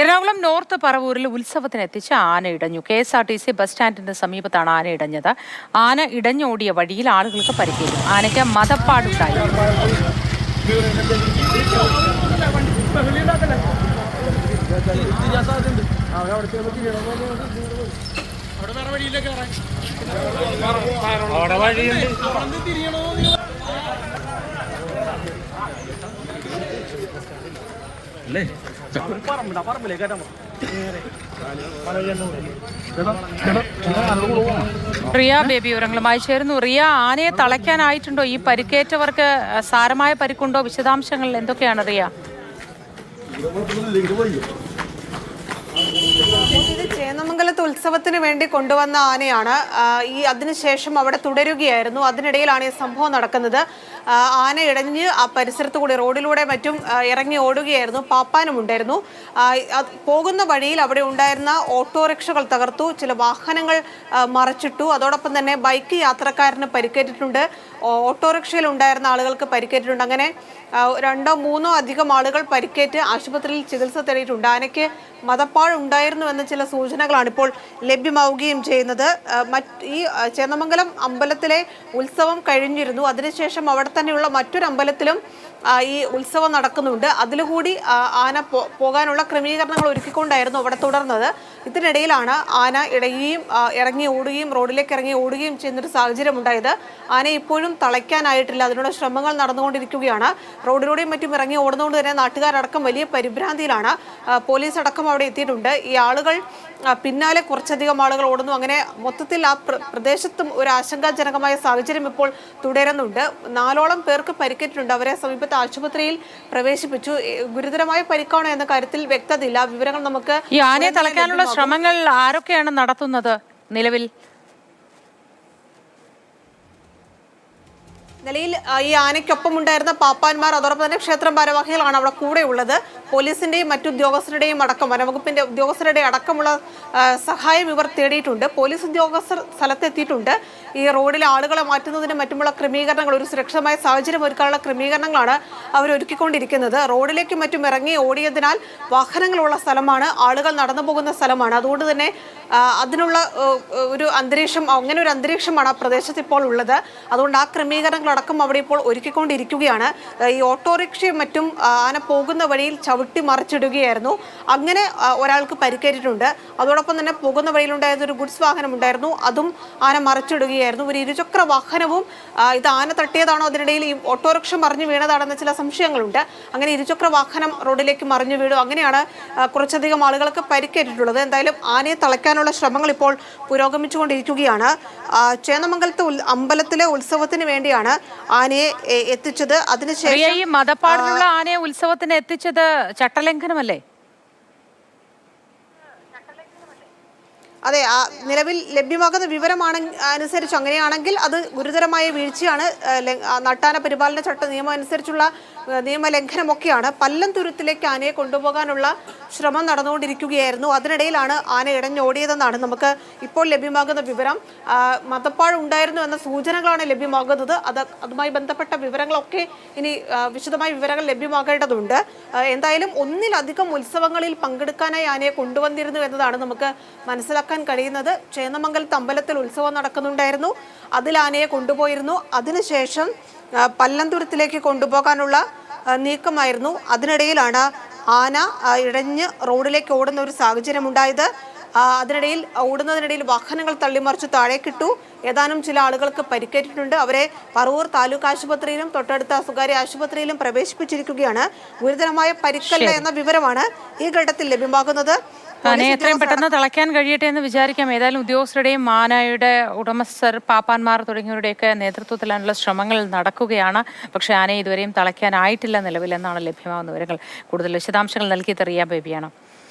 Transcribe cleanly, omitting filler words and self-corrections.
Ernakulam north പറവൂരിൽ ഉത്സവത്തിന് എത്തിച്ച് ആന ഇടഞ്ഞു. KSRTC ബസ് സ്റ്റാൻഡിന് സമീപത്താണ് ആന ഇടഞ്ഞത്. ആന ഇടഞ്ഞോടിയ വഴിയിൽ ആളുകൾക്ക് പരിക്കേറ്റു. ആനയ്ക്ക് മദപ്പാടുണ്ടായി. റിയ ബേബി വിവരങ്ങളുമായി ചേരുന്നു. റിയ, ആനയെ തളയ്ക്കാനായിട്ടുണ്ടോ? ഈ പരിക്കേറ്റവർക്ക് സാരമായ പരിക്കുണ്ടോ? വിശദാംശങ്ങൾ എന്തൊക്കെയാണ് റിയ? ഇത് ചേന്നമംഗലത്ത് ഉത്സവത്തിന് വേണ്ടി കൊണ്ടുവന്ന ആനയാണ്. അതിനുശേഷം അവിടെ തുടരുകയായിരുന്നു. അതിനിടയിലാണ് ഈ സംഭവം നടക്കുന്നത്. ആന ഇടഞ്ഞ് ആ പരിസരത്ത് കൂടി റോഡിലൂടെ മറ്റും ഇറങ്ങി ഓടുകയായിരുന്നു. പാപ്പാനും ഉണ്ടായിരുന്നു. പോകുന്ന വഴിയിൽ അവിടെ ഉണ്ടായിരുന്ന ഓട്ടോറിക്ഷകൾ തകർത്തു, ചില വാഹനങ്ങൾ മറച്ചിട്ടു. അതോടൊപ്പം തന്നെ ബൈക്ക് യാത്രക്കാരന് പരിക്കേറ്റിട്ടുണ്ട്, ഓട്ടോറിക്ഷയിൽ ഉണ്ടായിരുന്ന ആളുകൾക്ക് പരിക്കേറ്റിട്ടുണ്ട്. അങ്ങനെ 2-3 അധികം ആളുകൾ പരിക്കേറ്റ് ആശുപത്രിയിൽ ചികിത്സ തേടിയിട്ടുണ്ട്. ആനയ്ക്ക് മദപ്പാടുണ്ടായിരുന്നു എന്ന ചില സൂചനകളാണ് ഇപ്പോൾ ലഭ്യമാവുകയും ചെയ്യുന്നത്. ഈ ചേന്നമംഗലം അമ്പലത്തിലെ ഉത്സവം കഴിഞ്ഞിരുന്നു. അതിനുശേഷം അവിടെ തന്നെയുള്ള മറ്റൊരു അമ്പലത്തിലും ഈ ഉത്സവം നടക്കുന്നുണ്ട്. അതിലുകൂടി ആന പോകാനുള്ള ക്രമീകരണങ്ങൾ ഒരുക്കിക്കൊണ്ടായിരുന്നു അവിടെ തുടർന്നത്. ഇതിനിടയിലാണ് ആന ഇറങ്ങി ഓടുകയും റോഡിലേക്ക് ഇറങ്ങി ഓടുകയും ചെയ്യുന്നൊരു സാഹചര്യം ഉണ്ടായത്. ആനയെ ഇപ്പോഴും തളയ്ക്കാനായിട്ടില്ല. അതിനുള്ള ശ്രമങ്ങൾ നടന്നുകൊണ്ടിരിക്കുകയാണ്. റോഡിലൂടെയും മറ്റും ഇറങ്ങി ഓടുന്നതുകൊണ്ട് തന്നെ നാട്ടുകാരടക്കം വലിയ പരിഭ്രാന്തിയിലാണ്. പോലീസ് അടക്കം അവിടെ എത്തിയിട്ടുണ്ട്. ഈ ആളുകൾ പിന്നാലെ കുറച്ചധികം ആളുകൾ ഓടുന്നു. അങ്ങനെ മൊത്തത്തിൽ ആ പ്രദേശത്തും ഒരു ആശങ്കാജനകമായ സാഹചര്യം ഇപ്പോൾ തുടരുന്നുണ്ട്. 4ഓളം പേർക്ക് പരിക്കേറ്റിട്ടുണ്ട്. അവരെ സമീപത്തെ ആശുപത്രിയിൽ പ്രവേശിപ്പിച്ചു. ഗുരുതരമായ പരിക്കാണോ എന്ന കാര്യത്തിൽ വ്യക്തതയില്ല. വിവരങ്ങൾ നമുക്ക് ഈ ആനയെ തളയ്ക്കാനുള്ള ശ്രമങ്ങൾ ആരൊക്കെയാണ് നടത്തുന്നത് നിലവിൽ? നിലയിൽ ഈ ആനയ്ക്കൊപ്പം ഉണ്ടായിരുന്ന പാപ്പാന്മാർ, അതോടൊപ്പം തന്നെ ക്ഷേത്രം ഭാരവാഹികളാണ് അവിടെ കൂടെ ഉള്ളത്. പോലീസിന്റെയും മറ്റു ഉദ്യോഗസ്ഥരുടെയും അടക്കം, വനവകുപ്പിന്റെ ഉദ്യോഗസ്ഥരുടെ അടക്കമുള്ള സഹായം ഇവർ തേടിയിട്ടുണ്ട്. പോലീസ് ഉദ്യോഗസ്ഥർ സ്ഥലത്തെത്തിയിട്ടുണ്ട്. ഈ റോഡിലെ ആളുകളെ മാറ്റുന്നതിനും മറ്റുമുള്ള ക്രമീകരണങ്ങൾ, ഒരു സുരക്ഷിതമായ സാഹചര്യം ഒരുക്കാനുള്ള ക്രമീകരണങ്ങളാണ് അവർ ഒരുക്കിക്കൊണ്ടിരിക്കുന്നത്. റോഡിലേക്കും മറ്റും ഇറങ്ങി ഓടിയതിനാൽ വാഹനങ്ങളുള്ള സ്ഥലമാണ്, ആളുകൾ നടന്നു പോകുന്ന സ്ഥലമാണ്. അതുകൊണ്ട് തന്നെ അതിനുള്ള ഒരു അന്തരീക്ഷം, അങ്ങനെ ഒരു അന്തരീക്ഷമാണ് ആ പ്രദേശത്ത് ഇപ്പോൾ ഉള്ളത്. അതുകൊണ്ട് ആ ക്രമീകരണങ്ങളടക്കം അവിടെ ഇപ്പോൾ ഒരുക്കിക്കൊണ്ടിരിക്കുകയാണ്. ഈ ഓട്ടോറിക്ഷയും മറ്റും ആന പോകുന്ന വഴിയിൽ ചവിട്ടി മറിച്ചിടുകയായിരുന്നു. അങ്ങനെ ഒരാൾക്ക് പരിക്കേറ്റിട്ടുണ്ട്. അതോടൊപ്പം തന്നെ പോകുന്ന വഴിയിലുണ്ടായിരുന്ന ഒരു ഗുഡ്സ് വാഹനം ഉണ്ടായിരുന്നു, അതും ആന മറിച്ചിടുകയായിരുന്നു. ഒരു ഇരുചക്ര വാഹനവും ഇത് ആന തട്ടിയതാണോ, അതിനിടയിൽ ഈ ഓട്ടോറിക്ഷ മറിഞ്ഞു വീണതാണെന്ന ചില സംശയങ്ങളുണ്ട്. അങ്ങനെ ഇരുചക്ര വാഹനം റോഡിലേക്ക് മറിഞ്ഞു വീണു. അങ്ങനെയാണ് കുറച്ചധികം ആളുകൾക്ക് പരിക്കേറ്റിട്ടുള്ളത്. എന്തായാലും ആനയെ തളയ്ക്കാനുള്ള ശ്രമങ്ങൾ ഇപ്പോൾ പുരോഗമിച്ചുകൊണ്ടിരിക്കുകയാണ്. ചേന്നമംഗലത്ത് അമ്പലത്തിലെ ഉത്സവത്തിന് വേണ്ടിയാണ് ആനയെ എത്തിച്ചത്. അതിനുശേഷം ഈ മദപ്പാടിനുള്ള ആനയെ ഉത്സവത്തിന് എത്തിച്ചത് ചട്ടലംഘനമല്ലേ? അതെ, നിലവിൽ ലഭ്യമാകുന്ന വിവരമാണ് അനുസരിച്ച് അങ്ങനെയാണെങ്കിൽ അത് ഗുരുതരമായ വീഴ്ചയാണ്. നട്ടാന പരിപാലന ചട്ട നിയമം അനുസരിച്ചുള്ള നിയമലംഘനമൊക്കെയാണ്. പല്ലംതുരുത്തിലേക്ക് ആനയെ കൊണ്ടുപോകാനുള്ള ശ്രമം നടന്നുകൊണ്ടിരിക്കുകയായിരുന്നു. അതിനിടയിലാണ് ആന ഇടഞ്ഞോടിയതെന്നാണ് നമുക്ക് ഇപ്പോൾ ലഭ്യമാകുന്ന വിവരം. മദപ്പാട് ഉണ്ടായിരുന്നു എന്ന സൂചനകളാണ് ലഭ്യമാകുന്നത്. അതുമായി ബന്ധപ്പെട്ട വിവരങ്ങളൊക്കെ ഇനി വിശദമായ വിവരങ്ങൾ ലഭ്യമാകേണ്ടതുണ്ട്. എന്തായാലും ഒന്നിലധികം ഉത്സവങ്ങളിൽ പങ്കെടുക്കാനായി ആനയെ കൊണ്ടുവന്നിരുന്നു എന്നതാണ് നമുക്ക് മനസ്സിലാക്കാൻ കഴിയുന്നത്. ചേന്നമംഗലത്ത് അമ്പലത്തിൽ ഉത്സവം നടക്കുന്നുണ്ടായിരുന്നു, അതിൽ ആനയെ കൊണ്ടുപോയിരുന്നു. അതിനുശേഷം പല്ലംതുരുത്തിലേക്ക് കൊണ്ടുപോകാനുള്ള നീക്കമായിരുന്നു. അതിനിടയിലാണ് ആന ഇഴഞ്ഞ് റോഡിലേക്ക് ഓടുന്ന ഒരു സാഹചര്യം ഉണ്ടായത്. ഓടുന്നതിനിടയിൽ വാഹനങ്ങൾ തള്ളിമറിച്ച് താഴേക്കിട്ടു. ഏതാനും ചില ആളുകൾക്ക് പരിക്കേറ്റിട്ടുണ്ട്. അവരെ പറവൂർ താലൂക്ക് ആശുപത്രിയിലും തൊട്ടടുത്ത സ്വകാര്യ ആശുപത്രിയിലും പ്രവേശിപ്പിച്ചിരിക്കുകയാണ്. ഗുരുതരമായ പരിക്കല്ല എന്ന വിവരമാണ് ഈ ഘട്ടത്തിൽ ലഭ്യമാകുന്നത്. ആനയെ എത്രയും പെട്ടെന്ന് തളയ്ക്കാൻ കഴിയട്ടെ എന്ന് വിചാരിക്കാം. ഏതായാലും ഉദ്യോഗസ്ഥരുടെയും ആനയുടെ ഉടമസ്ഥർ, പാപ്പാന്മാർ തുടങ്ങിയവരുടെയൊക്കെ നേതൃത്വത്തിലുള്ള ശ്രമങ്ങൾ നടക്കുകയാണ്. പക്ഷേ ആനയെ ഇതുവരെയും തളയ്ക്കാനായിട്ടില്ല നിലവിലെന്നാണ് ലഭ്യമാകുന്ന വിവരങ്ങൾ. കൂടുതൽ വിശദാംശങ്ങൾ നൽകിയത് റിയ ബേബിയാണ്.